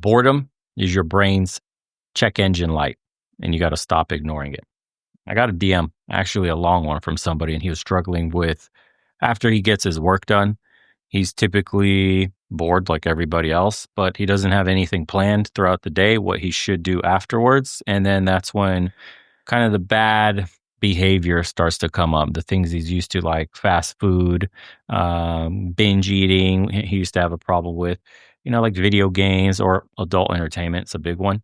Boredom is your brain's check engine light, and you got to stop ignoring it. I got a DM, actually a long one from somebody, and he was struggling with, after he gets his work done, he's typically bored like everybody else, but he doesn't have anything planned throughout the day, what he should do afterwards. And then that's when kind of the bad behavior starts to come up. The things he's used to, like fast food, binge eating, he used to have a problem with, like video games or adult entertainment. It's a big one.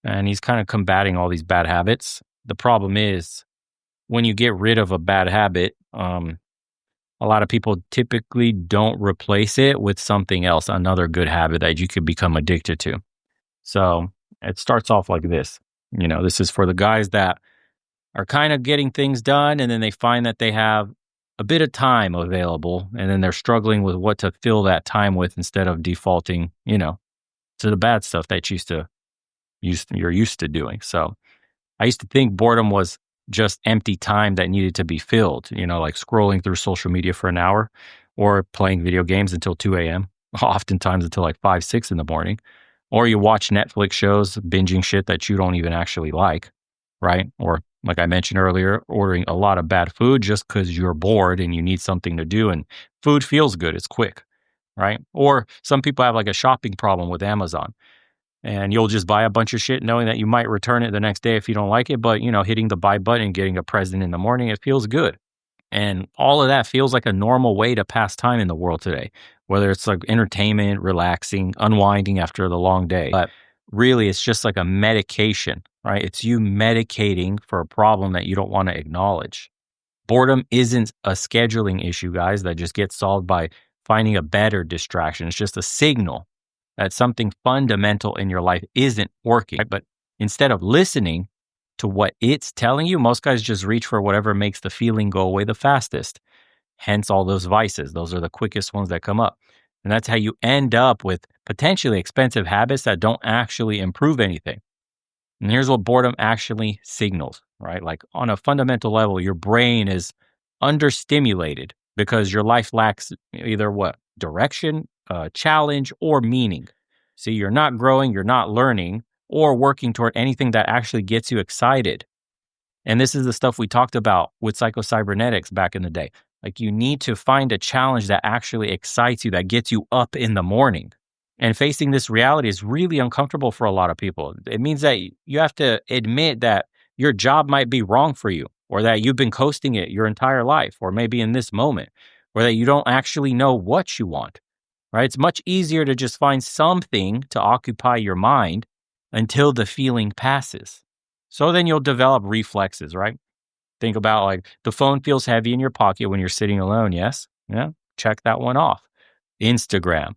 And he's kind of combating all these bad habits. The problem is when you get rid of a bad habit, a lot of people typically don't replace it with something else, another good habit that you could become addicted to. So it starts off like this. This is for the guys that are kind of getting things done, and then they find that they have a bit of time available, and then they're struggling with what to fill that time with instead of defaulting, to the bad stuff that you're used to doing. So I used to think boredom was just empty time that needed to be filled, like scrolling through social media for an hour or playing video games until 2 a.m., oftentimes until like 5, 6 in the morning. Or you watch Netflix shows, binging shit that you don't even actually like, right? Or like I mentioned earlier, ordering a lot of bad food just because you're bored and you need something to do, and food feels good, it's quick, right? Or some people have like a shopping problem with Amazon. And you'll just buy a bunch of shit knowing that you might return it the next day if you don't like it. But, hitting the buy button and getting a present in the morning, it feels good. And all of that feels like a normal way to pass time in the world today, whether it's like entertainment, relaxing, unwinding after the long day. But really, it's just like a medication, right? It's you medicating for a problem that you don't want to acknowledge. Boredom isn't a scheduling issue, guys, that just gets solved by finding a better distraction. It's just a signal that something fundamental in your life isn't working. Right? But instead of listening to what it's telling you, most guys just reach for whatever makes the feeling go away the fastest. Hence all those vices. Those are the quickest ones that come up. And that's how you end up with potentially expensive habits that don't actually improve anything. And here's what boredom actually signals, right? Like on a fundamental level, your brain is understimulated because your life lacks either what? Direction, challenge, or meaning. See, you're not growing, you're not learning, or working toward anything that actually gets you excited. And this is the stuff we talked about with psychocybernetics back in the day. Like you need to find a challenge that actually excites you, that gets you up in the morning. And facing this reality is really uncomfortable for a lot of people. It means that you have to admit that your job might be wrong for you, or that you've been coasting it your entire life, or maybe in this moment, or that you don't actually know what you want, right? It's much easier to just find something to occupy your mind until the feeling passes. So then you'll develop reflexes, right? Think about like the phone feels heavy in your pocket when you're sitting alone. Yes. Yeah. Check that one off. Instagram.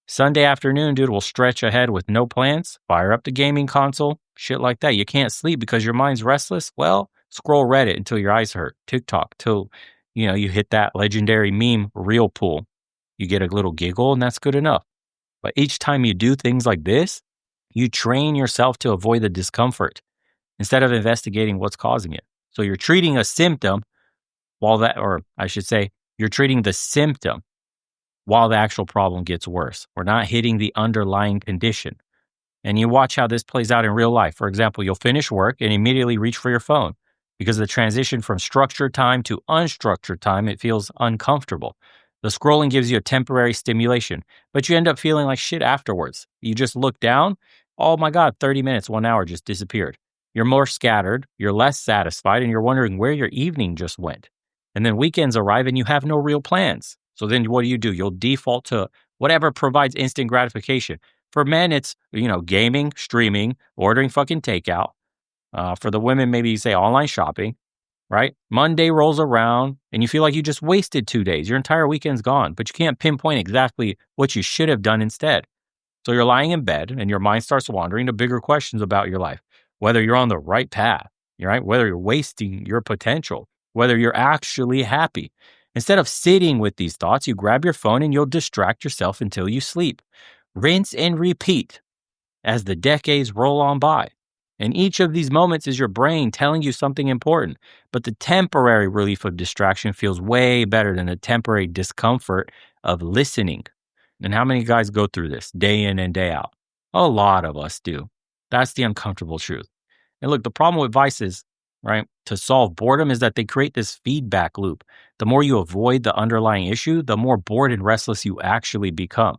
Sunday afternoon, dude, will stretch ahead with no plans. Fire up the gaming console. Shit like that. You can't sleep because your mind's restless. Well, scroll Reddit until your eyes hurt. TikTok till, you hit that legendary meme reel pool. You get a little giggle and that's good enough. But each time you do things like this, you train yourself to avoid the discomfort instead of investigating what's causing it. So you're treating a symptom you're treating the symptom while the actual problem gets worse. We're not hitting the underlying condition. And you watch how this plays out in real life. For example, you'll finish work and immediately reach for your phone because the transition from structured time to unstructured time, it feels uncomfortable. The scrolling gives you a temporary stimulation, but you end up feeling like shit afterwards. You just look down, oh my God, 30 minutes, 1 hour just disappeared. You're more scattered, you're less satisfied, and you're wondering where your evening just went. And then weekends arrive and you have no real plans. So then what do? You'll default to whatever provides instant gratification. For men, it's, gaming, streaming, ordering fucking takeout. For the women, maybe you say online shopping, right? Monday rolls around and you feel like you just wasted 2 days. Your entire weekend's gone, but you can't pinpoint exactly what you should have done instead. So you're lying in bed and your mind starts wandering to bigger questions about your life, whether you're on the right path, right? Whether you're wasting your potential, whether you're actually happy. Instead of sitting with these thoughts, you grab your phone and you'll distract yourself until you sleep. Rinse and repeat as the decades roll on by. And each of these moments is your brain telling you something important. But the temporary relief of distraction feels way better than the temporary discomfort of listening. And how many guys go through this day in and day out? A lot of us do. That's the uncomfortable truth. And look, the problem with vices, right, to solve boredom is that they create this feedback loop. The more you avoid the underlying issue, the more bored and restless you actually become.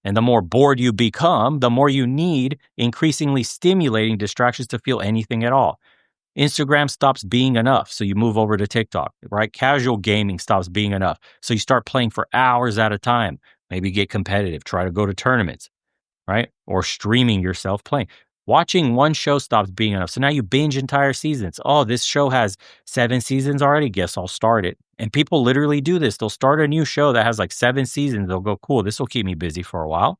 And the more bored you become, the more you need increasingly stimulating distractions to feel anything at all. Instagram stops being enough, so you move over to TikTok, right? Casual gaming stops being enough, so you start playing for hours at a time. Maybe get competitive, try to go to tournaments, right? Or streaming yourself playing. Watching one show stops being enough. So now you binge entire seasons. Oh, this show has 7 seasons already. Guess I'll start it. And people literally do this. They'll start a new show that has like 7 seasons. They'll go, cool, this will keep me busy for a while.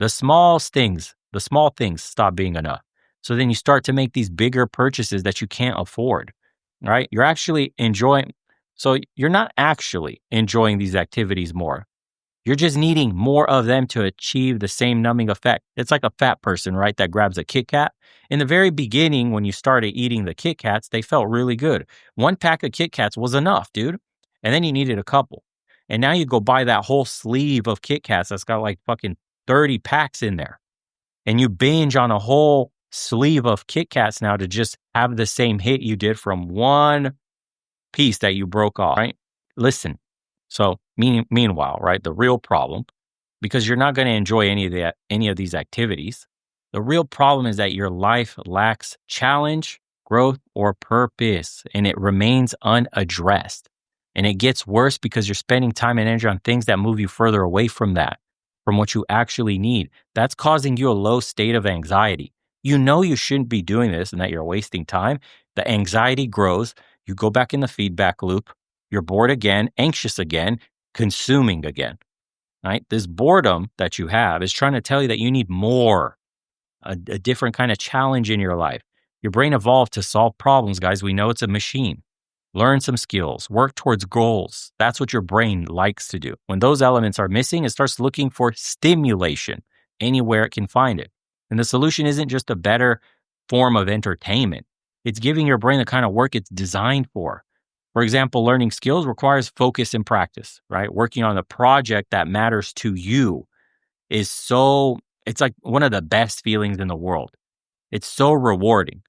The small things stop being enough. So then you start to make these bigger purchases that you can't afford, right? You're not actually enjoying these activities more. You're just needing more of them to achieve the same numbing effect. It's like a fat person, right, that grabs a Kit Kat. In the very beginning, when you started eating the Kit Kats, they felt really good. One pack of Kit Kats was enough, dude. And then you needed a couple. And now you go buy that whole sleeve of Kit Kats that's got like fucking 30 packs in there. And you binge on a whole sleeve of Kit Kats now to just have the same hit you did from one piece that you broke off, right? Listen. So meanwhile, right, the real problem, because you're not going to enjoy any of these activities, the real problem is that your life lacks challenge, growth, or purpose, and it remains unaddressed. And it gets worse because you're spending time and energy on things that move you further away from what you actually need. That's causing you a low state of anxiety. You know you shouldn't be doing this and that you're wasting time. The anxiety grows. You go back in the feedback loop. You're bored again, anxious again, consuming again, right? This boredom that you have is trying to tell you that you need more, a different kind of challenge in your life. Your brain evolved to solve problems, guys. We know it's a machine. Learn some skills, work towards goals. That's what your brain likes to do. When those elements are missing, it starts looking for stimulation anywhere it can find it. And the solution isn't just a better form of entertainment. It's giving your brain the kind of work it's designed for. For example, learning skills requires focus and practice, right? Working on a project that matters to you it's like one of the best feelings in the world. It's so rewarding.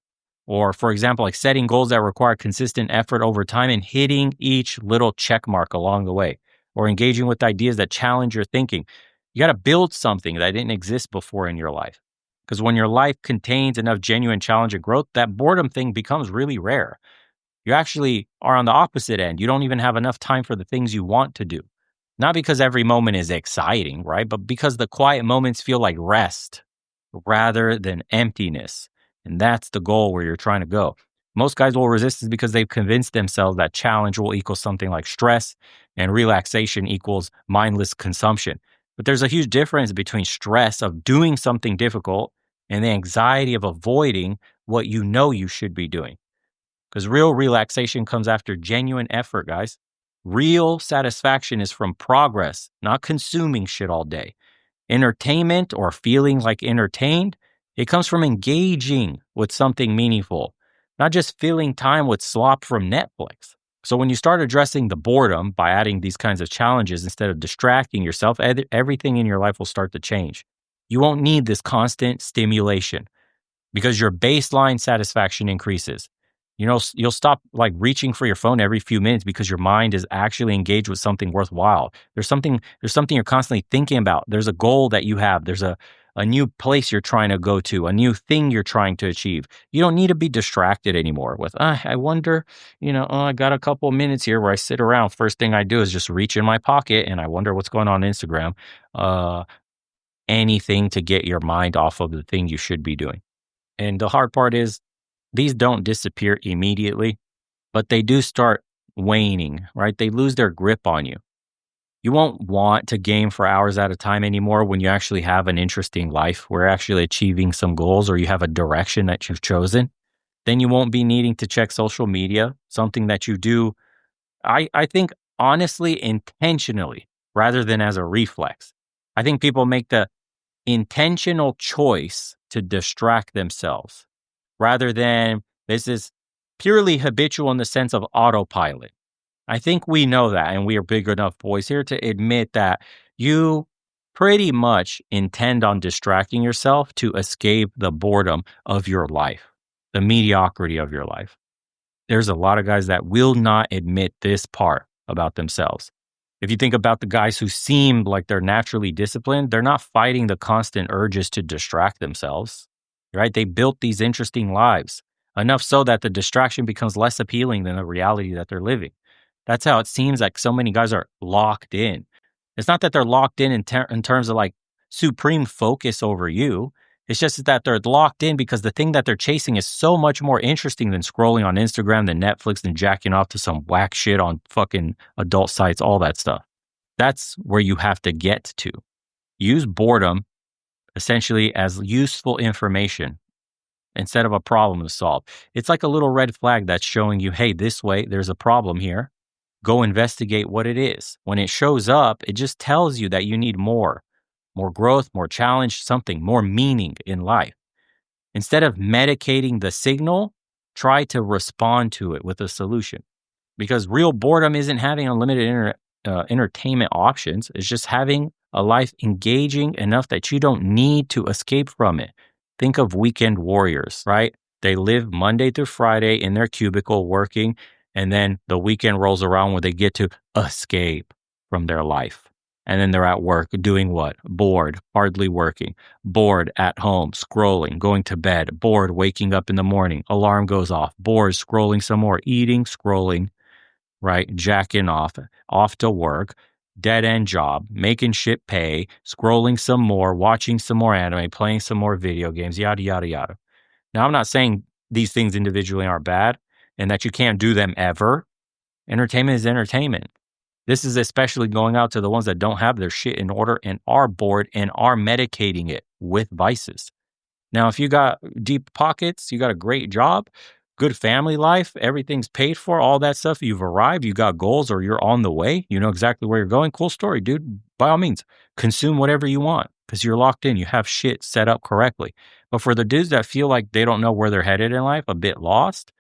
Or for example, like setting goals that require consistent effort over time and hitting each little check mark along the way, or engaging with ideas that challenge your thinking. You got to build something that didn't exist before in your life. Because when your life contains enough genuine challenge and growth, that boredom thing becomes really rare. You actually are on the opposite end. You don't even have enough time for the things you want to do. Not because every moment is exciting, right? But because the quiet moments feel like rest rather than emptiness. And that's the goal where you're trying to go. Most guys will resist is because they've convinced themselves that challenge will equal something like stress and relaxation equals mindless consumption. But there's a huge difference between stress of doing something difficult and the anxiety of avoiding what you know you should be doing. Because real relaxation comes after genuine effort, guys. Real satisfaction is from progress, not consuming shit all day. Entertainment or feeling like entertained, it comes from engaging with something meaningful, not just filling time with slop from Netflix. So when you start addressing the boredom by adding these kinds of challenges instead of distracting yourself, everything in your life will start to change. You won't need this constant stimulation because your baseline satisfaction increases. You know, you'll stop like reaching for your phone every few minutes because your mind is actually engaged with something worthwhile. There's something you're constantly thinking about. There's a goal that you have. There's a new place you're trying to go to, a new thing you're trying to achieve. You don't need to be distracted anymore with, I wonder, I got a couple of minutes here where I sit around. First thing I do is just reach in my pocket and I wonder what's going on Instagram. Anything to get your mind off of the thing you should be doing. And the hard part is, these don't disappear immediately, but they do start waning, right? They lose their grip on you. You won't want to game for hours at a time anymore when you actually have an interesting life, where you're actually achieving some goals or you have a direction that you've chosen. Then you won't be needing to check social media, something that you do, I think, honestly, intentionally, rather than as a reflex. I think people make the intentional choice to distract themselves, rather than this is purely habitual in the sense of autopilot. I think we know that, and we are big enough boys here to admit that you pretty much intend on distracting yourself to escape the boredom of your life, the mediocrity of your life. There's a lot of guys that will not admit this part about themselves. If you think about the guys who seem like they're naturally disciplined, they're not fighting the constant urges to distract themselves, right? They built these interesting lives, enough so that the distraction becomes less appealing than the reality that they're living. That's how it seems like so many guys are locked in. It's not that they're locked in terms of like supreme focus over you. It's just that they're locked in because the thing that they're chasing is so much more interesting than scrolling on Instagram, than Netflix, than jacking off to some whack shit on fucking adult sites, all that stuff. That's where you have to get to. Use boredom essentially as useful information instead of a problem to solve. It's like a little red flag that's showing you, hey, this way, there's a problem here. Go investigate what it is. When it shows up, it just tells you that you need more growth, more challenge, something, more meaning in life. Instead of medicating the signal, try to respond to it with a solution. Because real boredom isn't having unlimited entertainment options. It's just having a life engaging enough that you don't need to escape from it. Think of weekend warriors, right? They live Monday through Friday in their cubicle working, and then the weekend rolls around where they get to escape from their life. And then they're at work doing what? Bored, hardly working, bored at home, scrolling, going to bed, bored, waking up in the morning, alarm goes off, bored, scrolling some more, eating, scrolling, right? Jacking off to work, dead end job, making shit pay, scrolling some more, watching some more anime, playing some more video games, yada, yada, yada. Now, I'm not saying these things individually aren't bad and that you can't do them ever. Entertainment is entertainment. This is especially going out to the ones that don't have their shit in order and are bored and are medicating it with vices. Now, if you got deep pockets, you got a great job, good family life, everything's paid for, all that stuff, you've arrived, you got goals, or you're on the way, you know exactly where you're going, cool story, dude. By all means, consume whatever you want because you're locked in, you have shit set up correctly. But for the dudes that feel like they don't know where they're headed in life, a bit lost,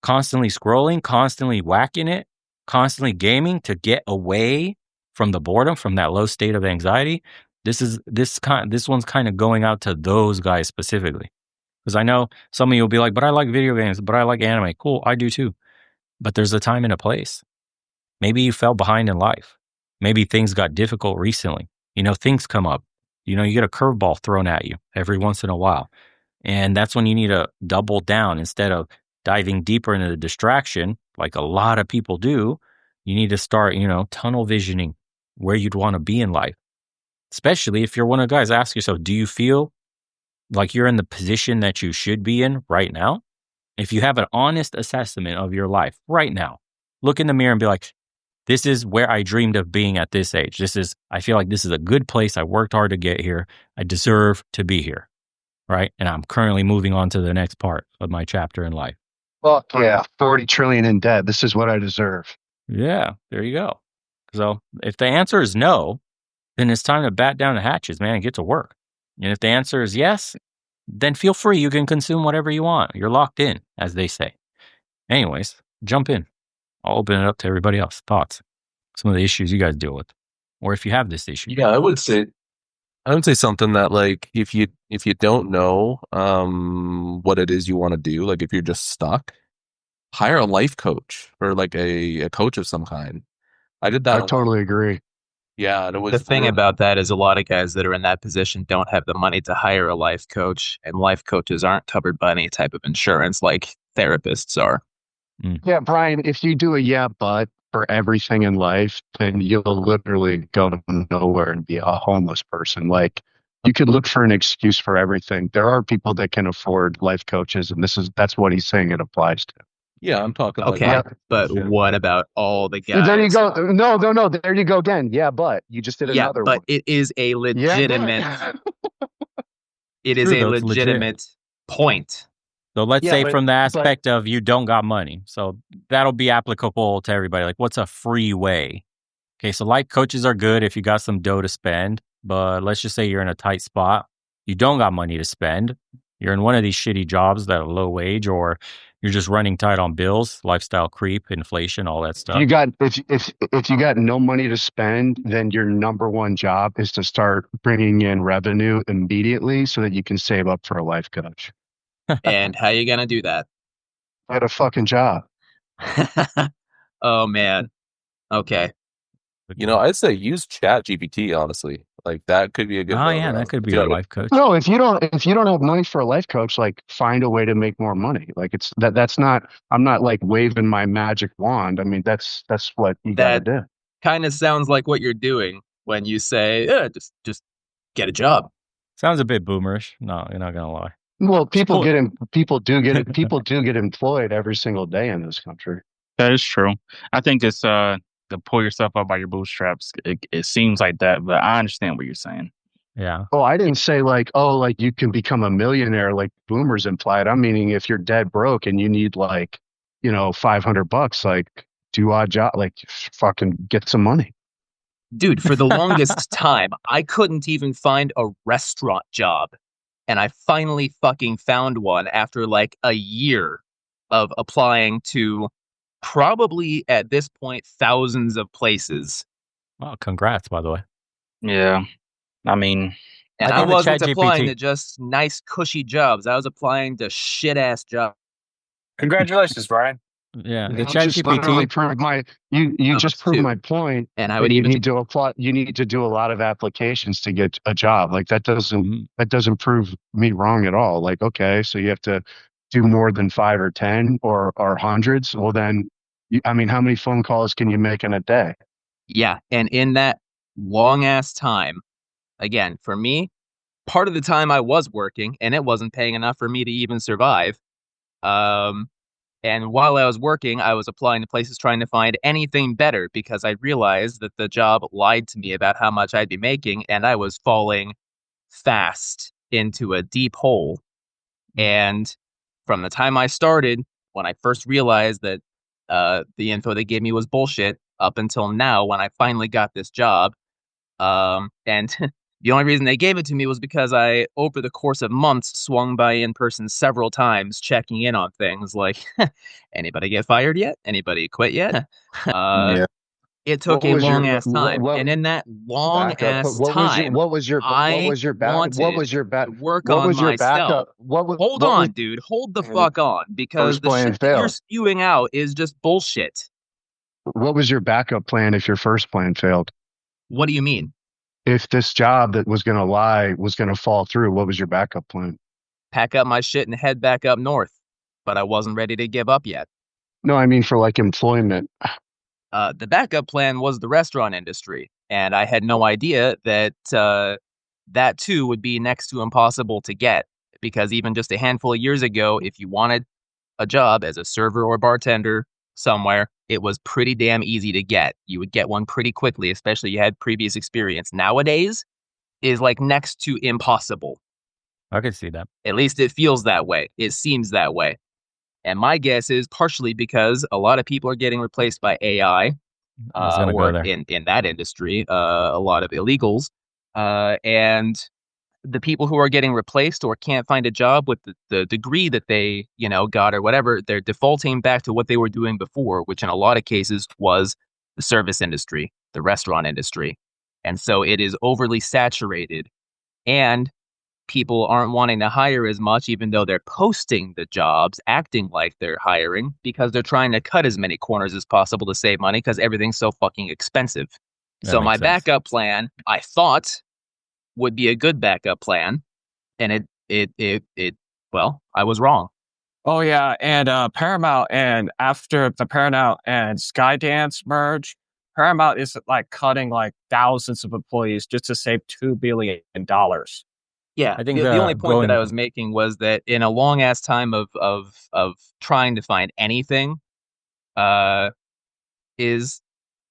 constantly scrolling, constantly whacking it, constantly gaming to get away from the boredom, from that low state of anxiety, this one's kind of going out to those guys specifically. Because I know some of you will be like, but I like video games, but I like anime. Cool, I do too. But there's a time and a place. Maybe you fell behind in life. Maybe things got difficult recently. You know, things come up. You know, you get a curveball thrown at you every once in a while. And that's when you need to double down instead of diving deeper into the distraction, like a lot of people do. You need to start, tunnel visioning where you'd want to be in life. Especially if you're one of the guys, ask yourself, do you feel like you're in the position that you should be in right now? If you have an honest assessment of your life right now, look in the mirror and be like, this is where I dreamed of being at this age. I feel like this is a good place. I worked hard to get here. I deserve to be here. Right. And I'm currently moving on to the next part of my chapter in life. Well, yeah, 40 trillion in debt. This is what I deserve. Yeah, there you go. So if the answer is no, then it's time to bat down the hatches, man, and get to work. And if the answer is yes, then feel free. You can consume whatever you want. You're locked in, as they say. Anyways, jump in. I'll open it up to everybody else. Thoughts? Some of the issues you guys deal with. Or if you have this issue. Yeah, I would say something that, like, if you don't know what it is you want to do, like if you're just stuck, hire a life coach or like a coach of some kind. I did that. I totally agree. Yeah, it was the thing about that is a lot of guys that are in that position don't have the money to hire a life coach, and life coaches aren't covered by any type of insurance like therapists are. Yeah, Brian, if you do a but for everything in life, then you'll literally go to nowhere and be a homeless person. Like, you could look for an excuse for everything. There are people that can afford life coaches, and that's what he's saying it applies to. Yeah, I'm talking. Okay, but what about all the guys? There you go. No. There you go again. Yeah, but you just did another one. Yeah, but it is a legitimate. It is a legitimate point. So let's say from the aspect of you don't got money. So that'll be applicable to everybody. Like, what's a free way? Okay, so life coaches are good if you got some dough to spend. But let's just say you're in a tight spot. You don't got money to spend. You're in one of these shitty jobs that are low wage, or you're just running tight on bills, lifestyle creep, inflation, all that If stuff. you got if you got no money to spend, then your number one job is to start bringing in revenue immediately so that you can save up for a life coach. And how you gonna do that? Get a fucking job. Oh man. Okay. I'd say use Chat GPT, honestly. Like that could be a good Oh middle yeah, that ground. could If be you a know what I mean. life coach. No, if you don't have money for a life coach, like find a way to make more money. Like that's not I'm not like waving my magic wand. I mean that's what you got to That do. kind of sounds like what you're doing when you say, yeah, just get a job. Sounds a bit boomerish. No, you're not gonna lie. Well, pull- people do get employed every single day in this country. That is true. I think it's to pull yourself up by your bootstraps. It seems like that, but I understand what you're saying. Yeah. Oh, I didn't say like, oh, like you can become a millionaire like boomers implied. I'm meaning if you're dead broke and you need like, $500, like do odd job, like fucking get some money. Dude, for the longest time, I couldn't even find a restaurant job. And I finally fucking found one after like a year of applying to probably at this point thousands of places. Well, congrats, by the way. Yeah, I mean, And I I think the wasn't applying ChatGPT to just nice, cushy jobs. I was applying to shit ass jobs. Congratulations, Brian. Yeah, the You just literally ChatGPT. proved you just proved too. my point. And I that would you even need to apply. You need to do a lot of applications to get a job. Like that doesn't prove me wrong at all. Like okay, so you have to do more than 5 or 10 or hundreds. Well, then, I mean, how many phone calls can you make in a day? Yeah. And in that long ass time, again, for me, part of the time I was working and it wasn't paying enough for me to even survive. And while I was working, I was applying to places trying to find anything better because I realized that the job lied to me about how much I'd be making and I was falling fast into a deep hole. And from the time I started, when I first realized that the info they gave me was bullshit, up until now when I finally got this job, and the only reason they gave it to me was because I, over the course of months, swung by in person several times, checking in on things like, anybody get fired yet? Anybody quit yet? Yeah. It took What a was your- long ass time, what- and in that long Backup. ass What was your time, what was your I what was your back wanted what was your back to work what on was your myself. backup? Hold what on, was- dude. Hold the And fuck on, because first the plan shit that you're failed. spewing out is just bullshit. What was your backup plan if your first plan failed? What do you mean? If this job that was going to lie was going to fall through, what was your backup plan? Pack up my shit and head back up north. But I wasn't ready to give up yet. No, I mean for like employment. The backup plan was the restaurant industry, and I had no idea that that too would be next to impossible to get, because even just a handful of years ago, if you wanted a job as a server or bartender somewhere, it was pretty damn easy to get. You would get one pretty quickly, especially if you had previous experience. Nowadays is like next to impossible. I could see that. At least it feels that way. It seems that way. And my guess is partially because a lot of people are getting replaced by AI, I was gonna or go there. in that industry, a lot of illegals, and the people who are getting replaced or can't find a job with the degree that they got or whatever, they're defaulting back to what they were doing before, which in a lot of cases was the service industry, the restaurant industry, and so it is overly saturated, and people aren't wanting to hire as much, even though they're posting the jobs, acting like they're hiring, because they're trying to cut as many corners as possible to save money because everything's so fucking expensive. That So makes my sense. backup plan, I thought, would be a good backup plan, and well, I was wrong. Oh yeah, and Paramount, and after the Paramount and Skydance merge, Paramount is like cutting like thousands of employees just to save $2 billion. Yeah, I think the only point that going- I was making was that in a long ass time of trying to find anything, is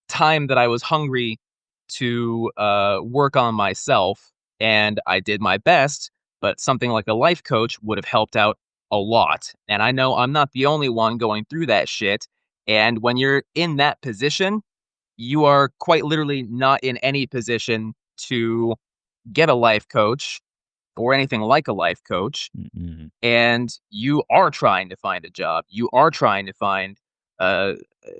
time that I was hungry to work on myself, and I did my best. But something like a life coach would have helped out a lot. And I know I'm not the only one going through that shit. And when you're in that position, you are quite literally not in any position to get a life coach or anything like a life coach, Mm-hmm. and you are trying to find a job, you are trying to find,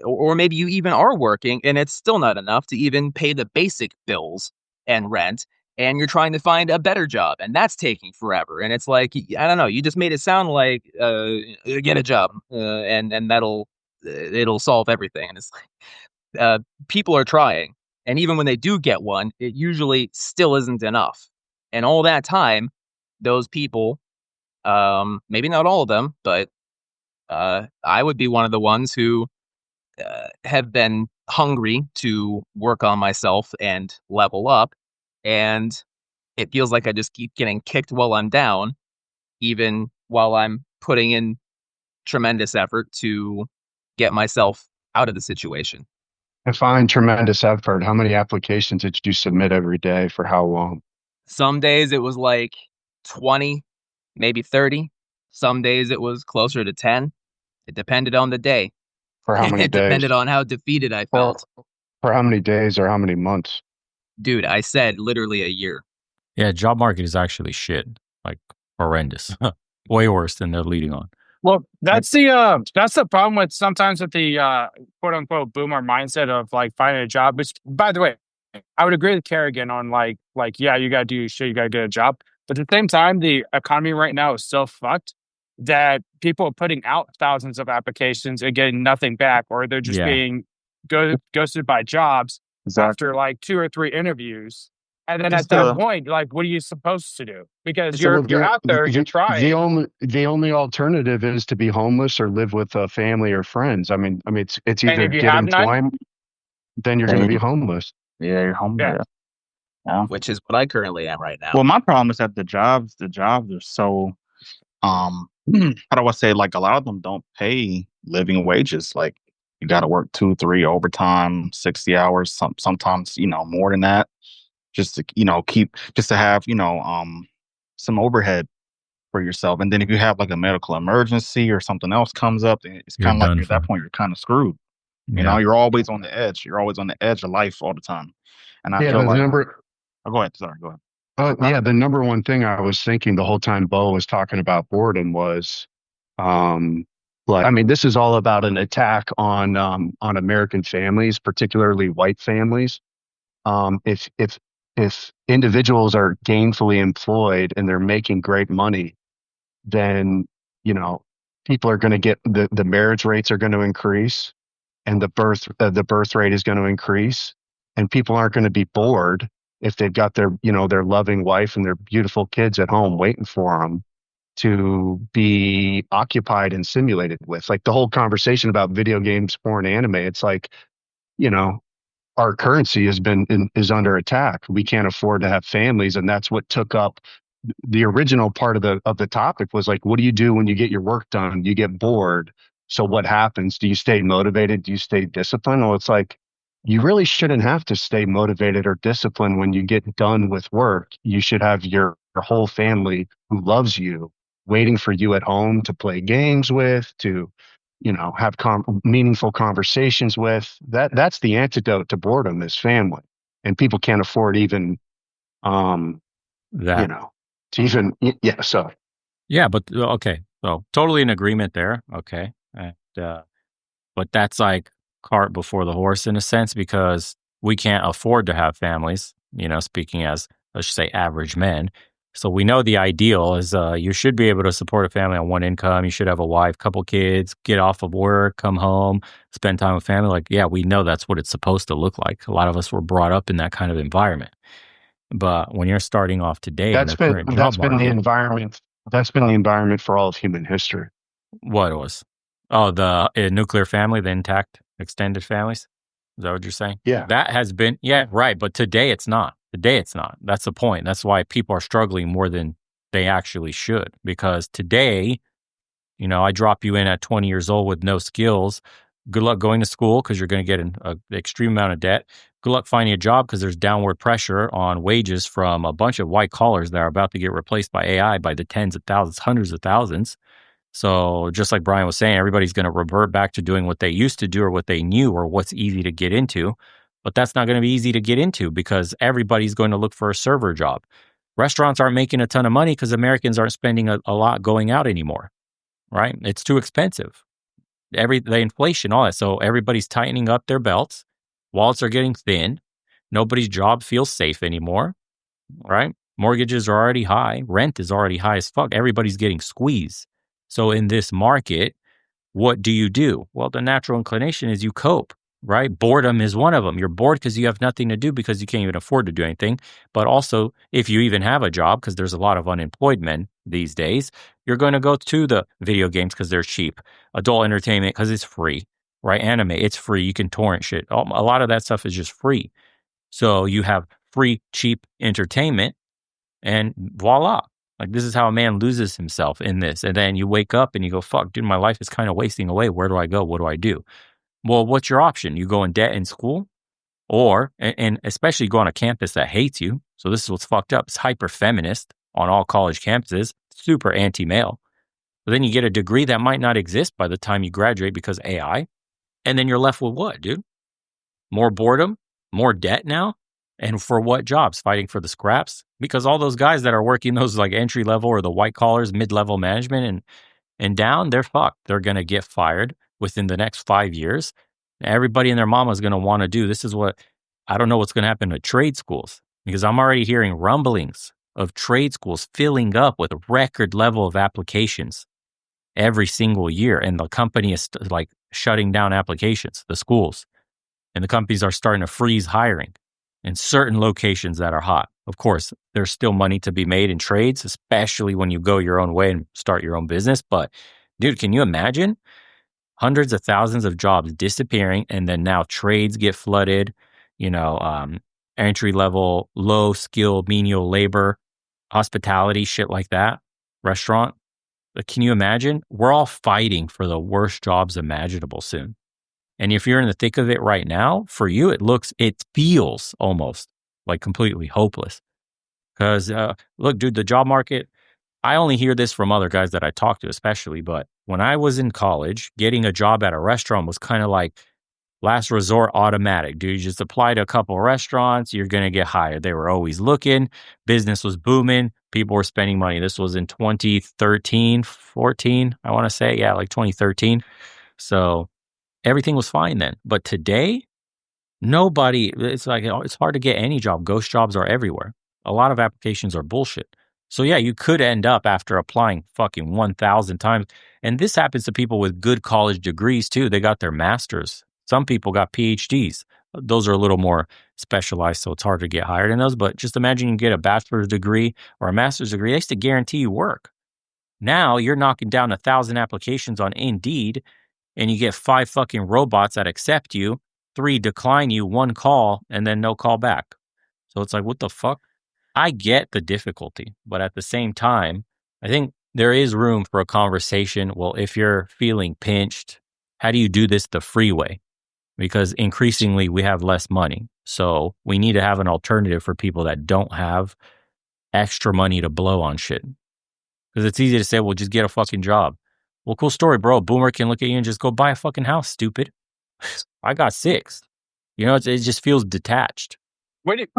or maybe you even are working and it's still not enough to even pay the basic bills and rent, and you're trying to find a better job, and that's taking forever. And it's like, I don't know, you just made it sound like get a job, and it'll solve everything. And it's like, people are trying, and even when they do get one, it usually still isn't enough. And all that time, those people, maybe not all of them, but I would be one of the ones who have been hungry to work on myself and level up. And it feels like I just keep getting kicked while I'm down, even while I'm putting in tremendous effort to get myself out of the situation. Define tremendous effort. How many applications did you submit every day for how long? Some days it was like 20, maybe 30. Some days it was closer to 10. It depended on the day. For how many It days? depended on how defeated I felt. For how many days or how many months? Dude, I said literally a year. Yeah, job market is actually shit, like horrendous, way worse than they're leading on. Well, that's the problem with sometimes with the quote unquote boomer mindset of like finding a job. Which, by the way, I would agree with Kerrigan on like yeah, you gotta do your shit, you gotta get a job. But at the same time, the economy right now is so fucked that people are putting out thousands of applications and getting nothing back, or they're just being ghosted by jobs after like 2 or 3 interviews. And then at that point, like, what are you supposed to do? Because you're out there, you're trying. The only alternative is to be homeless or live with a family or friends. I mean, it's either get employment, then you're going to be homeless. Yeah, you're homeless. Yeah. Which is what I currently am right now. Well, my problem is that the jobs are so, how do I say, like a lot of them don't pay living wages. Like you got to work 2, 3 overtime, 60 hours, sometimes, more than that. Just to have, some overhead for yourself. And then if you have like a medical emergency or something else comes up, then it's kind of like at that point, you're kind of screwed. You know, you're always on the edge. You're always on the edge of life all the time. And I feel like, go ahead. Sorry, go ahead. The number one thing I was thinking the whole time Bo was talking about boredom was, this is all about an attack on American families, particularly white families. If individuals are gainfully employed and they're making great money, then, people are going to get the marriage rates are going to increase, and the birth rate is going to increase, and people aren't going to be bored if they've got their loving wife and their beautiful kids at home waiting for them to be occupied and simulated with. Like the whole conversation about video games, porn, anime, it's like, our currency is under attack. We can't afford to have families, and that's what took up the original part of the topic was like, what do you do when you get your work done? You get bored. So what happens? Do you stay motivated? Do you stay disciplined? Well, it's like you really shouldn't have to stay motivated or disciplined when you get done with work. You should have your whole family who loves you waiting for you at home to play games with, to have meaningful conversations with. That's the antidote to boredom is family, and people can't afford even, So yeah, but okay, so totally in agreement there. Okay, and, but that's like cart before the horse in a sense, because we can't afford to have families. Speaking as, let's just say, average men. So we know the ideal is you should be able to support a family on one income. You should have a wife, couple kids, get off of work, come home, spend time with family. Like, yeah, we know that's what it's supposed to look like. A lot of us were brought up in that kind of environment. But when you're starting off today, that's been the environment. That's been the environment for all of human history. What was? Oh, the nuclear family, the intact extended families. Is that what you're saying? Yeah, that has been. Yeah, right. But today it's not. Today it's not. That's the point. That's why people are struggling more than they actually should. Because today, I drop you in at 20 years old with no skills. Good luck going to school because you're going to get an extreme amount of debt. Good luck finding a job because there's downward pressure on wages from a bunch of white collars that are about to get replaced by AI by the tens of thousands, hundreds of thousands. So just like Brian was saying, everybody's going to revert back to doing what they used to do or what they knew or what's easy to get into. But that's not going to be easy to get into because everybody's going to look for a server job. Restaurants aren't making a ton of money because Americans aren't spending a lot going out anymore, right? It's too expensive. The inflation, all that. So everybody's tightening up their belts. Wallets are getting thin. Nobody's job feels safe anymore, right? Mortgages are already high. Rent is already high as fuck. Everybody's getting squeezed. So in this market, what do? Well, the natural inclination is you cope, right? Boredom is one of them. You're bored because you have nothing to do because you can't even afford to do anything. But also, if you even have a job, because there's a lot of unemployed men these days, you're going to go to the video games because they're cheap. Adult entertainment because it's free, right? Anime, it's free. You can torrent shit. A lot of that stuff is just free. So you have free, cheap entertainment and voila. Like, this is how a man loses himself in this. And then you wake up and you go, fuck, dude, my life is kind of wasting away. Where do I go? What do I do? Well, what's your option? You go in debt in school, or, and especially go on a campus that hates you. So this is what's fucked up. It's hyper feminist on all college campuses, super anti-male. But then you get a degree that might not exist by the time you graduate because AI. And then you're left with what, dude? More boredom, more debt now. And for what jobs? Fighting for the scraps? Because all those guys that are working those like entry level or the white collars, mid-level management and down, they're fucked. They're going to get fired within the next 5 years. Everybody and their mama is going to want to do. This is what, I don't know what's going to happen with trade schools, because I'm already hearing rumblings of trade schools filling up with a record level of applications every single year. And the company is like shutting down applications, the schools, and the companies are starting to freeze hiring in certain locations that are hot. Of course, there's still money to be made in trades, especially when you go your own way and start your own business. But dude, can you imagine hundreds of thousands of jobs disappearing, and then now trades get flooded, entry level, low skill, menial labor, hospitality, shit like that, restaurant. Can you imagine? We're all fighting for the worst jobs imaginable soon. And if you're in the thick of it right now, for you, it feels almost like completely hopeless. Because look, dude, the job market, I only hear this from other guys that I talk to, especially. But when I was in college, getting a job at a restaurant was kind of like last resort automatic. Dude, you just apply to a couple of restaurants, you're going to get hired. They were always looking. Business was booming. People were spending money. This was in 2013, 14, I want to say. Yeah, like 2013. So everything was fine then. But today, it's hard to get any job. Ghost jobs are everywhere. A lot of applications are bullshit. So yeah, you could end up after applying fucking 1,000 times. And this happens to people with good college degrees too. They got their masters. Some people got PhDs. Those are a little more specialized, so it's hard to get hired in those. But just imagine you get a bachelor's degree or a master's degree. They used to guarantee you work. Now you're knocking down 1,000 applications on Indeed, and you get 5 fucking robots that accept you, 3 decline you, 1 call, and then no call back. So it's like, what the fuck? I get the difficulty, but at the same time, I think there is room for a conversation. Well, if you're feeling pinched, how do you do this the free way? Because increasingly we have less money. So we need to have an alternative for people that don't have extra money to blow on shit. Because it's easy to say, well, just get a fucking job. Well, cool story, bro. A boomer can look at you and just go buy a fucking house, stupid. I got 6. It just feels detached.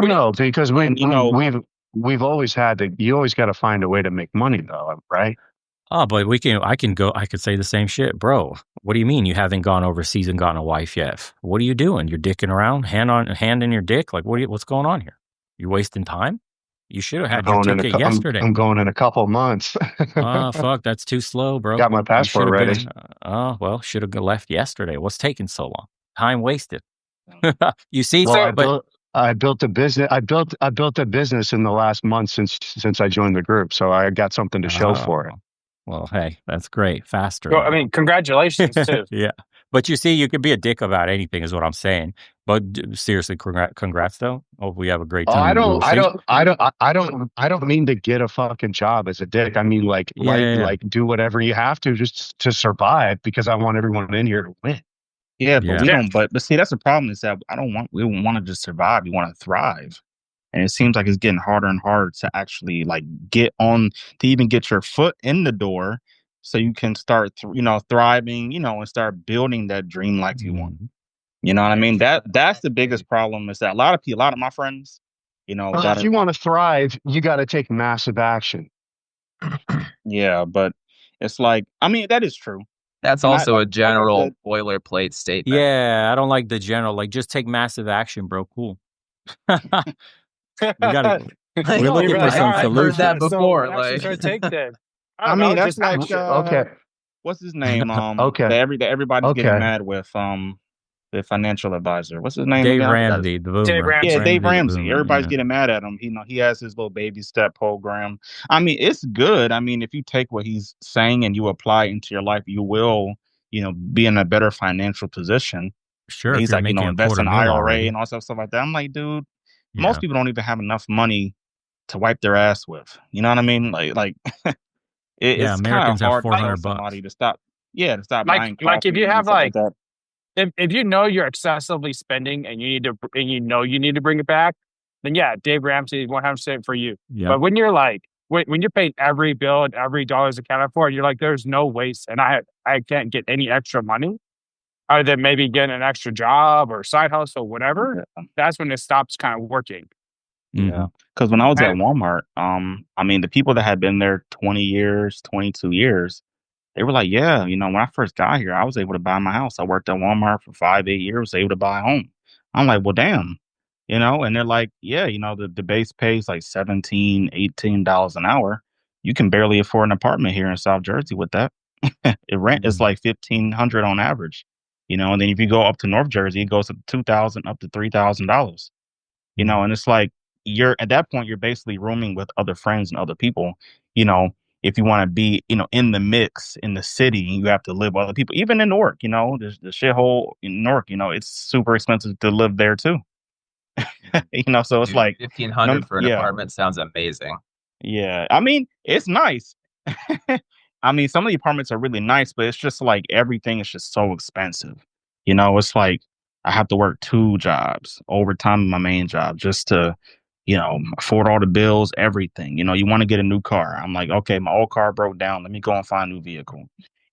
No, because we've always had to. You always got to find a way to make money, though, right? Oh, but I could say the same shit, bro. What do you mean you haven't gone overseas and gotten a wife yet? What are you doing? You're dicking around, hand in your dick. Like, what's going on here? You wasting time? You should have had your ticket yesterday. I'm going in a couple of months. Oh, fuck, that's too slow, bro. Got my passport ready. Should have left yesterday. What's taking so long? Time wasted. You see, well, I built a business. I built a business in the last month since I joined the group, so I got something to show for it. Well, hey, that's great. Faster. Well, I mean, congratulations too. Yeah, but you see, you could be a dick about anything, is what I'm saying. But seriously, congrats though. Hope we have a great time. I don't mean to get a fucking job as a dick. I mean like do whatever you have to just to survive, because I want everyone in here to win. Yeah, but we don't. But see, that's the problem, is that we don't want to just survive. We want to thrive, and it seems like it's getting harder and harder to actually like even get your foot in the door, so you can start, thriving, and start building that dream like you want. You know what I mean? That's the biggest problem, is that a lot of my friends, You know, Well, if you want to thrive, you got to take massive action. yeah, but it's like, I mean, that is true. That's And also a like I general said, boilerplate statement. Yeah, I don't like the general. Like, just take massive action, bro. Cool. We got to. We're looking for some I've heard that solutions. before. So actions Like, are take then. I mean, that's just like Okay. what's his name? Okay. That everybody's getting Okay. mad with the financial advisor. What's his name Dave again? I forgot Ramsey, the Dave boomer. Ramsey. Yeah, Dave the Ramsey. boomer, Everybody's yeah. getting mad at him. He has his little baby step program. I mean, it's good. I mean, if you take what he's saying and you apply it into your life, you will, be in a better financial position. Sure, And if he's you're like, making invest in $250,000 IRA already. and all stuff like that. I'm like, dude, Yeah. most people don't even have enough money to wipe their ass with. You know what I mean? Like it's kind of Americans have hard to tell $400. somebody to stop. Yeah, to stop Like buying coffee if you and have stuff like that. if you know you're excessively spending and you need to bring it back, then yeah, Dave Ramsey is 100% for you. Yep. But when you're like when you're paying every bill and every dollar is accounted for, you're like, there's no waste, and I can't get any extra money, other than maybe getting an extra job or side hustle, whatever. Yeah. That's when it stops kind of working. Yeah, because when I was at And- Walmart, I mean, the people that had been there 20 years, 22 years, they were like, yeah, when I first got here, I was able to buy my house. I worked at Walmart for 5, 8 years, able to buy a home. I'm like, well, damn, and they're like, yeah, the base pay is like $17, $18 an hour. You can barely afford an apartment here in South Jersey with that. Rent is like $1,500 on average, and then if you go up to North Jersey, it goes to $2,000 up to $3,000. And it's like you're at that point, you're basically rooming with other friends and other people. If you want to be, in the mix in the city, you have to live with other people. Even in Newark, the shithole in Newark, it's super expensive to live there too. So it's like $1,500 for an apartment sounds amazing. Yeah, I mean, it's nice. I mean, some of the apartments are really nice, but it's just like everything is just so expensive. It's like I have to work 2 jobs, overtime in my main job, just to, afford all the bills, everything. You want to get a new car. I'm like, okay, my old car broke down. Let me go and find a new vehicle.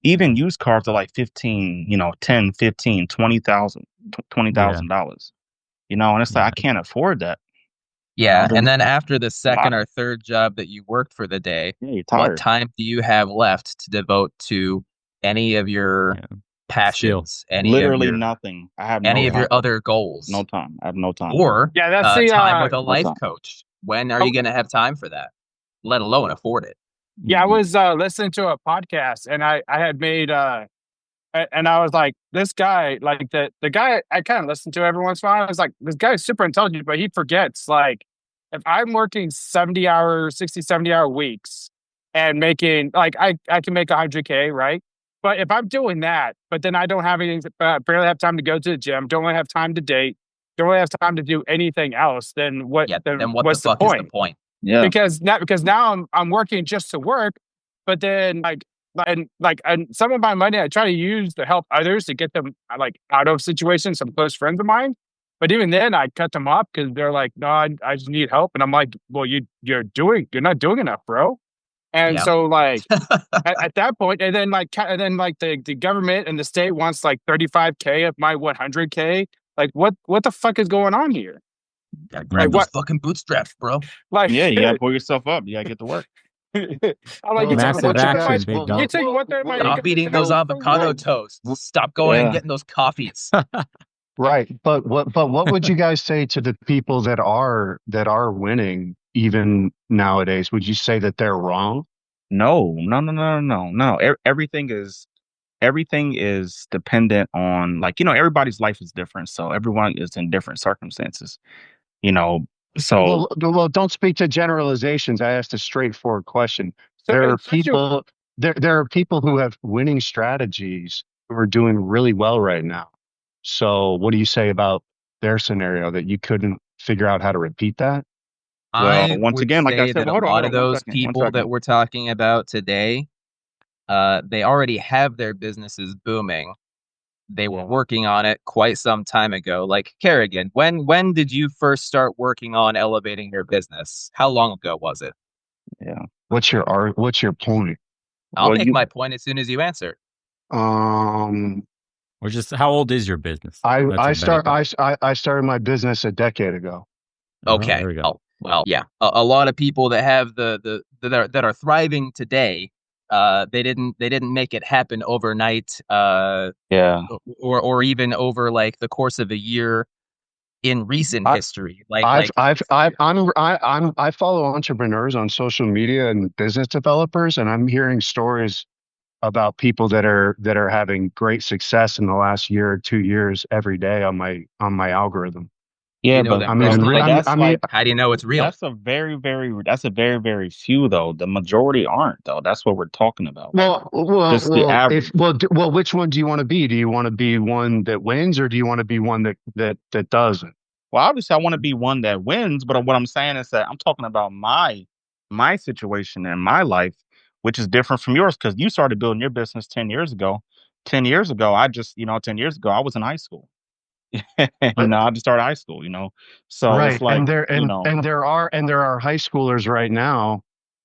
Even used cars are like 15, 10, 15, $20,000. And it's like I can't afford that. Yeah, and then after the second or third job that you worked for the day, you're tired. what time do you have left to devote to any of your passions? Literally nothing. I have any of your other goals. No time. I have no time. Or that's the time with a life coach. When are you going to have time for that? Let alone afford it. Yeah, I was listening to a podcast, and I had made and I was like, this guy, like the guy I kind of listen to every once in a while, I was like, this guy's super intelligent, but he forgets, like, if I'm working 60, 70-hour weeks and making, like, I can make 100K, right? But if I'm doing that, but then I don't have anything, barely have time to go to the gym, don't really have time to date, don't really have time to do anything else, then what? Yeah, then what what's the fuck point? is the point? Yeah, because now I'm working just to work, but then and some of my money I try to use to help others to get them like out of situations. Some close friends of mine, but even then I cut them off because they're like, no, I just need help, and I'm like, well, you're not doing enough, bro. And so like at that point, and then the government and the state wants like 35K of my 100K. Like what the fuck is going on here? Gotta grab those fucking bootstraps, bro. Like, yeah, you gotta pull yourself up. You gotta get to work. I'm like, massive action, big dog. You take what they're Stop eating those avocado toasts. Stop going and getting those coffees. Right, but what would you guys say to the people that are winning even nowadays? Would you say that they're wrong? No. Everything is dependent on, like, everybody's life is different, so everyone is in different circumstances. So well, don't speak to generalizations. I asked a straightforward question. There are people who have winning strategies who are doing really well right now. So what do you say about their scenario, that you couldn't figure out how to repeat that? Well, once again, like I said, a lot of those people that we're talking about today, they already have their businesses booming. They were working on it quite some time ago. Like Kerrigan, when did you first start working on elevating your business? How long ago was it? Yeah. What's your point? I'll make my point as soon as you answer. Or just how old is your business? I started my business a decade ago. Okay. There we go. well, yeah, a lot of people that have that are thriving today, they didn't make it happen overnight, Yeah. or even over like the course of a year in recent I, history. Like I follow entrepreneurs on social media and business developers, and I'm hearing stories about people that are having great success in the last year or 2 years every day on my algorithm. Yeah, you know but them I mean, personally. that's like How do you know it's real? that's a very few though. The majority aren't though. That's what we're talking about. Just the average. which one do you want to be? Do you want to be one that wins, or do you want to be one that doesn't? Well, obviously, I want to be one that wins, but what I'm saying is that I'm talking about my situation in my life, which is different from yours because you started building your business 10 years ago. 10 years ago, 10 years ago, I was in high school. I just started high school. So it's Right. like, And there are high schoolers right now,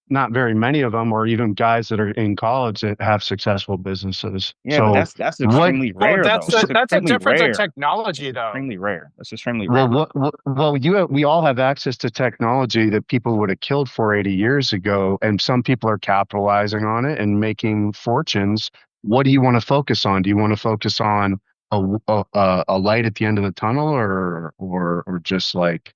not very many of them, or even guys that are in college that have successful businesses. yeah, but So that's what extremely Well, rare, though. It's that's a extremely difference in rare. technology, It's though. extremely rare. It's extremely rare. we all have access to technology that people would have killed for 80 years ago, and some people are capitalizing on it and making fortunes. What do you want to focus on? Do you want to focus on a light at the end of the tunnel, or just like,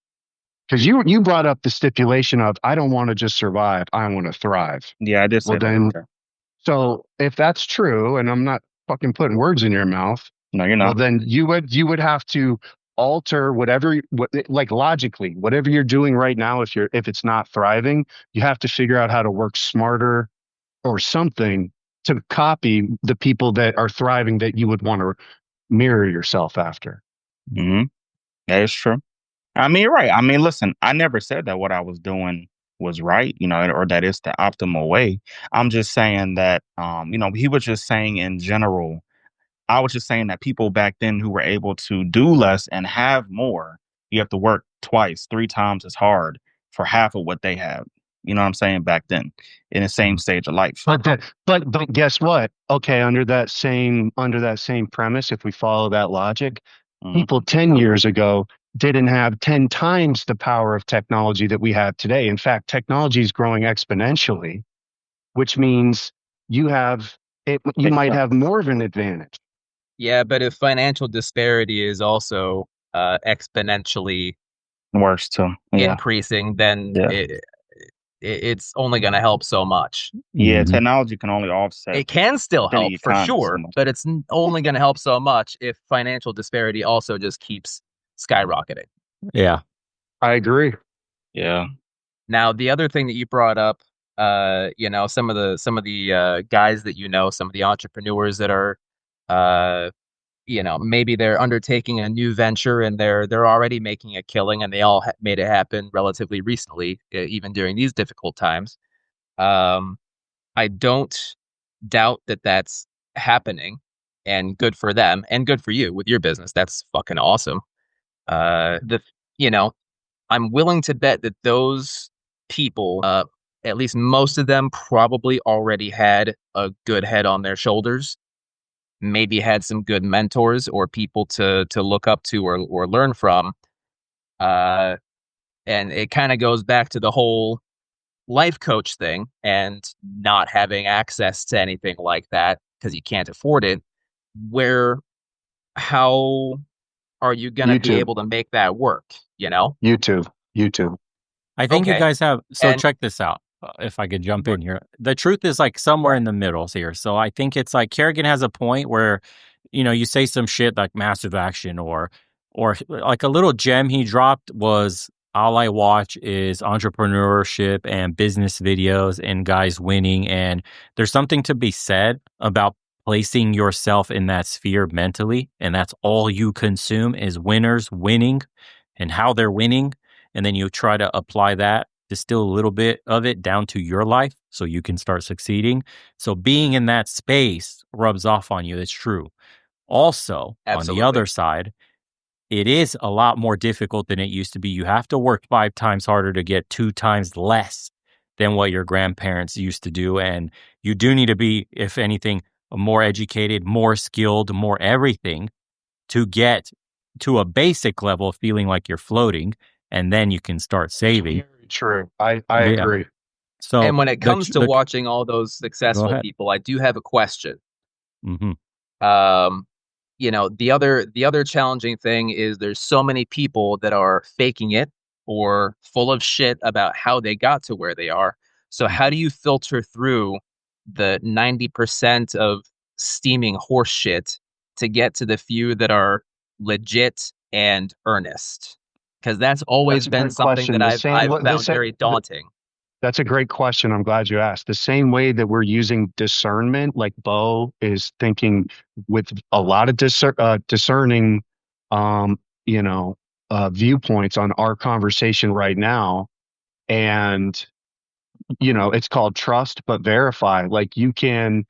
because you brought up the stipulation of, I don't want to just survive, I want to thrive. Yeah, I did say Well, that. then, Okay. so if that's true, and I'm not fucking putting words in your mouth, No, you're well, not. then you would have to alter like logically, whatever you're doing right now. If it's not thriving, you have to figure out how to work smarter or something to copy the people that are thriving that you would want to mirror yourself after. Hmm. That is true. I mean, you're right. I mean, listen, I never said that what I was doing was right, or that it's the optimal way. I'm just saying that, he was just saying in general. I was just saying that people back then who were able to do less and have more, you have to work twice, three times as hard for half of what they have. You know what I'm saying? Back then, in the same stage of life. But guess what? Okay, under that same premise, if we follow that logic, Mhm. people 10 years ago didn't have 10 times the power of technology that we have today. In fact, technology is growing exponentially, which means you might have more of an advantage. Yeah, but if financial disparity is also exponentially Worse too. Yeah. increasing, then Yeah. it's only going to help so much. Yeah. Mhm. Technology can only offset. It can still Then help you for can't so sure, much. but it's only going to help so much if financial disparity also just keeps skyrocketing. Yeah. I agree. Yeah. Now, the other thing that you brought up, some of the guys that some of the entrepreneurs that are, maybe they're undertaking a new venture and they're already making a killing, and they all made it happen relatively recently, even during these difficult times. I don't doubt that that's happening, and good for them, and good for you with your business. That's fucking awesome. The you know, I'm willing to bet that those people, at least most of them, probably already had a good head on their shoulders. Maybe had some good mentors or people to look up to or learn from. And it kind of goes back to the whole life coach thing and not having access to anything like that because you can't afford it. How are you going to be YouTube, able to make that work? YouTube. I think you Okay. guys have. So And check this out. If I could jump in here, the truth is like somewhere in the middle here. So I think it's like Kerrigan has a point where, you say some shit like massive action or like a little gem he dropped was all I watch is entrepreneurship and business videos and guys winning. And there's something to be said about placing yourself in that sphere mentally. And that's all you consume is winners winning and how they're winning. And then you try to apply that, distill a little bit of it down to your life so you can start succeeding. So being in that space rubs off on you. It's true. Also, on the absolutely. other side, it is a lot more difficult than it used to be. You have to work 5 times harder to get 2 times less than what your grandparents used to do. And you do need to be, if anything, more educated, more skilled, more everything to get to a basic level of feeling like you're floating. And then you can start saving. true. I Yeah. agree. So, And when it comes to watching all those Go successful ahead. people, I do have a question. Mm-hmm. The other challenging thing is there's so many people that are faking it or full of shit about how they got to where they are. So how do you filter through the 90% of steaming horse shit to get to the few that are legit and earnest? Because that's always That's a been good something question. that I've found very daunting. That's a great question. I'm glad you asked. The same way that we're using discernment, like Bo is thinking with a lot of discerning, um, you know, viewpoints on our conversation right now. And, it's called trust, but verify. Like you can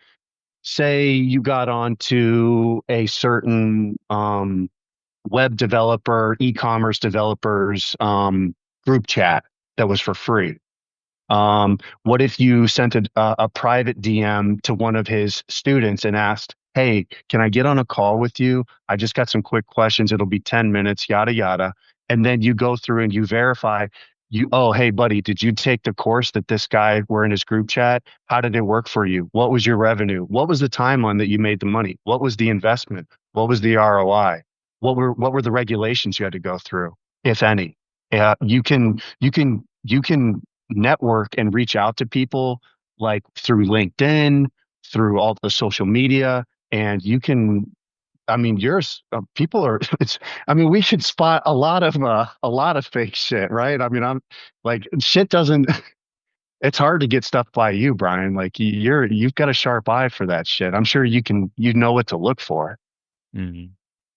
say you got onto a certain web developer, e-commerce developers group chat that was for free. What if you sent a private DM to one of his students and asked, "Hey, can I get on a call with you? I just got some quick questions. It'll be 10 minutes, yada, yada." And then you go through and you verify oh, hey, buddy, did you take the course that this guy were in his group chat? How did it work for you? What was your revenue? What was the timeline that you made the money? What was the investment? What was the ROI? What were the regulations you had to go through, if any? You can network and reach out to people like through LinkedIn, through all the social media, and you can. I mean, people are. We should spot a lot of fake shit, right? I mean, I'm like, shit doesn't. It's hard to get stuff by you, Brian. Like you've got a sharp eye for that shit. I'm sure you know what to look for. Mm-hmm.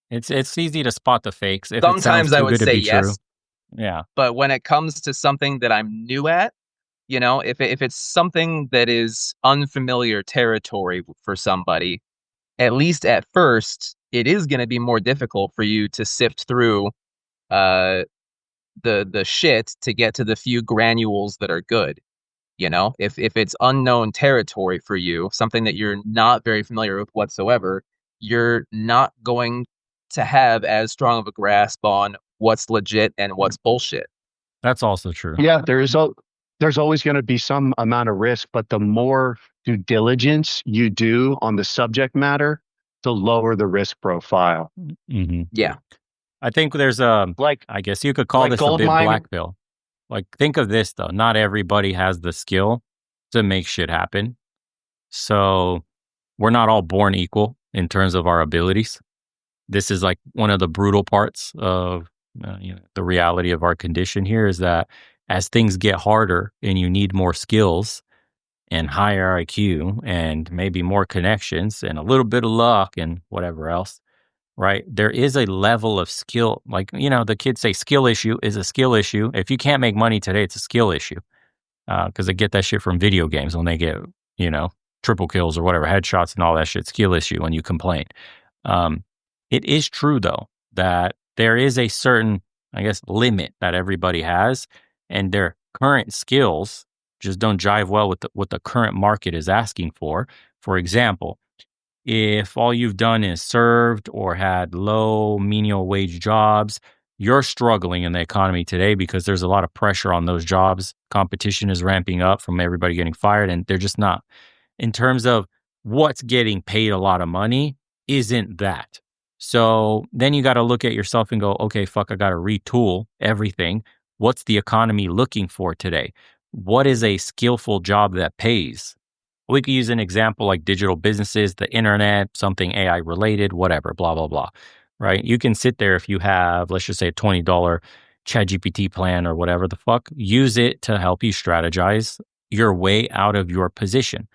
It's easy to spot the fakes if it sounds Sometimes I too would good to say be true. yes, Yeah. but when it comes to something that I'm new at, if it's something that is unfamiliar territory for somebody, at least at first, it is going to be more difficult for you to sift through the shit to get to the few granules that are good. If it's unknown territory for you, something that you're not very familiar with whatsoever, you're not going to have as strong of a grasp on what's legit and what's bullshit. That's also true. Yeah, there's always going to be some amount of risk, but the more due diligence you do on the subject matter, the lower the risk profile. Mm-hmm. Yeah. I think there's Like I guess you could call like this a gold bit mining. black pill. Like, think of this though. Not everybody has the skill to make shit happen. So we're not all born equal in terms of our abilities. This is like one of the brutal parts of the reality of our condition here is that as things get harder and you need more skills and higher IQ and maybe more connections and a little bit of luck and whatever else, right? There is a level of skill. Like, the kids say skill issue is a skill issue. If you can't make money today, it's a skill issue. Because they get that shit from video games when they get, triple kills or whatever, headshots and all that shit, skill issue when you complain. It is true, though, that there is a certain, I guess, limit that everybody has, and their current skills just don't jive well with what the current market is asking for. For example, if all you've done is served or had low, menial wage jobs, you're struggling in the economy today because there's a lot of pressure on those jobs. Competition is ramping up from everybody getting fired, and they're just not. In terms of what's getting paid a lot of money, isn't that. So then you got to look at yourself and go, okay, fuck, I got to retool everything. What's the economy looking for today? What is a skillful job that pays? We could use an example like digital businesses, the internet, something AI related, whatever, blah, blah, blah, right? You can sit there if you have, let's just say a $20 ChatGPT plan or whatever the fuck, use it to help you strategize your way out of your position,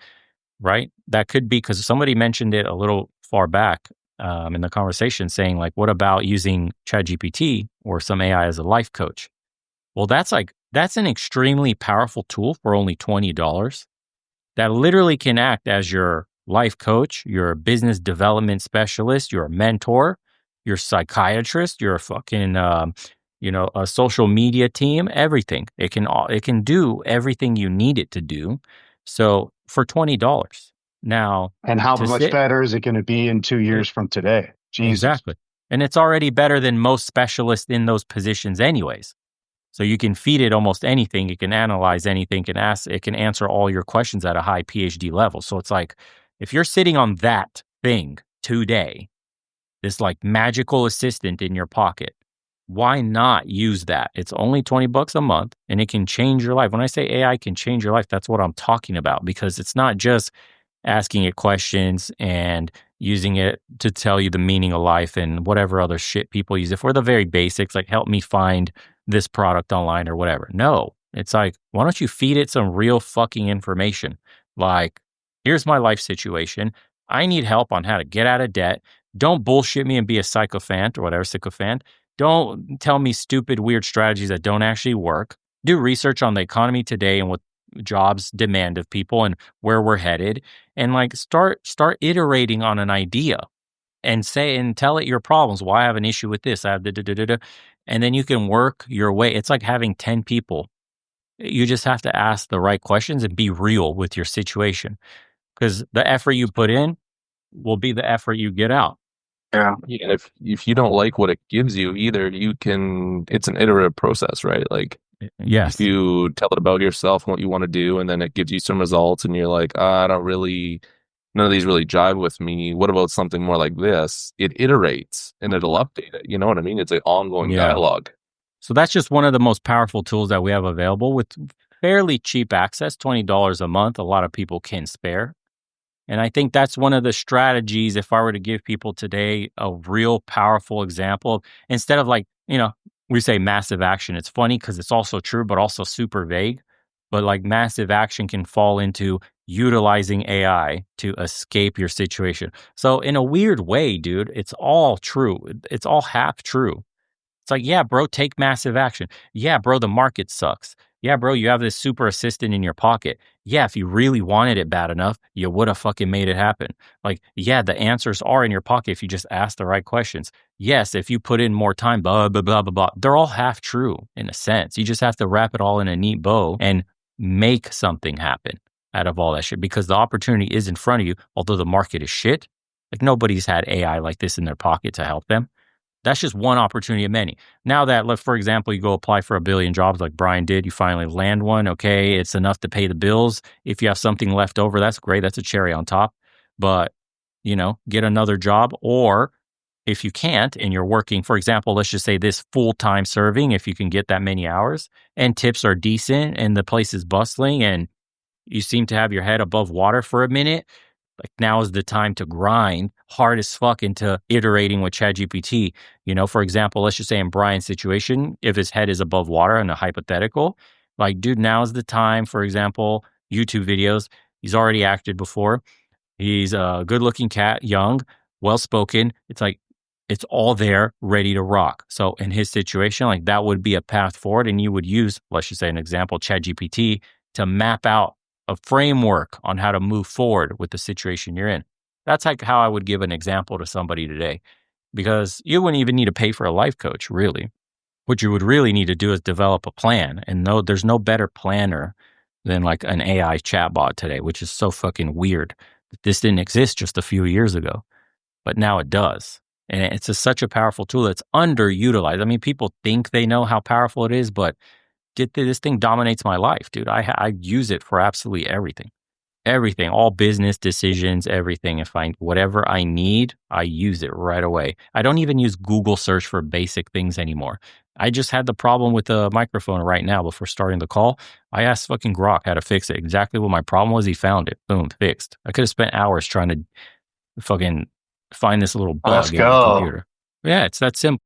right? That could be because somebody mentioned it a little far back in the conversation saying like, what about using ChatGPT or some AI as a life coach? Well, that's an extremely powerful tool for only $20 that literally can act as your life coach, your business development specialist, your mentor, your psychiatrist, your fucking, a social media team, everything. It can do everything you need it to do. So for $20. Now, and how much better is it going to be in 2 years from today? Jesus. Exactly. And it's already better than most specialists in those positions anyways. So you can feed it almost anything. It can analyze anything, it can answer all your questions at a high PhD level. So it's like, if you're sitting on that thing today, this like magical assistant in your pocket, why not use that? It's only $20 a month and it can change your life. When I say AI can change your life, that's what I'm talking about, because it's not just asking it questions and using it to tell you the meaning of life and whatever other shit people use it for, the very basics, like help me find this product online or whatever. No, it's like, why don't you feed it some real fucking information? Like, here's my life situation. I need help on how to get out of debt. Don't bullshit me and be a sycophant or whatever, sycophant. Don't tell me stupid, weird strategies that don't actually work. Do research on the economy today and what jobs demand of people and where we're headed, and like start iterating on an idea and say and tell it your problems. Why I have an issue with this, I have da. And then you can work your way. It's like having 10 people. You just have to ask the right questions and be real with your situation, because the effort you put in will be the effort you get out. Yeah. And if you don't like what it gives you either, it's an iterative process, right? Like, yes, if you tell it about yourself and what you want to do, and then it gives you some results and you're like, none of these really jive with me. What about something more like this? It iterates and it'll update it. You know what I mean? It's an ongoing dialogue. So that's just one of the most powerful tools that we have available with fairly cheap access, $20 a month. A lot of people can spare. And I think that's one of the strategies. If I were to give people today a real powerful example, instead of like, we say massive action. It's funny because it's also true, but also super vague. But like massive action can fall into utilizing AI to escape your situation. So in a weird way, dude, it's all true. It's all half true. It's like, yeah, bro, take massive action. Yeah, bro, the market sucks. Yeah, bro, you have this super assistant in your pocket. Yeah, if you really wanted it bad enough, you would have fucking made it happen. Like, yeah, the answers are in your pocket if you just ask the right questions. Yes, if you put in more time, blah, blah, blah, blah, blah. They're all half true in a sense. You just have to wrap it all in a neat bow and make something happen out of all that shit, because the opportunity is in front of you, although the market is shit. Like, nobody's had AI like this in their pocket to help them. That's just one opportunity of many. Now that, for example, you go apply for 1 billion jobs like Brian did, you finally land one. Okay, it's enough to pay the bills. If you have something left over, that's great. That's a cherry on top. But, get another job. Or if you can't and you're working, for example, let's just say this full-time serving, if you can get that many hours and tips are decent and the place is bustling and you seem to have your head above water for a minute, like now is the time to grind hard as fuck into iterating with ChatGPT. For example, let's just say in Brian's situation, if his head is above water in a hypothetical, like, dude, now is the time, for example, YouTube videos. He's already acted before. He's a good looking cat, young, well-spoken. It's like, it's all there, ready to rock. So in his situation, like that would be a path forward. And you would use, let's just say an example, ChatGPT to map out a framework on how to move forward with the situation you're in. That's like how I would give an example to somebody today, because you wouldn't even need to pay for a life coach, really. What you would really need to do is develop a plan. And there's no better planner than like an AI chatbot today, which is so fucking weird. This didn't exist just a few years ago, but now it does. And it's such a powerful tool that's underutilized. I mean, people think they know how powerful it is, but this thing dominates my life, dude. I use it for absolutely everything, all business decisions, everything. If whatever I need, I use it right away. I don't even use Google search for basic things anymore. I just had the problem with the microphone right now before starting the call. I asked fucking Grok how to fix it. Exactly what my problem was. He found it. Boom, fixed. I could have spent hours trying to fucking find this little bug in my computer. Yeah, it's that simple.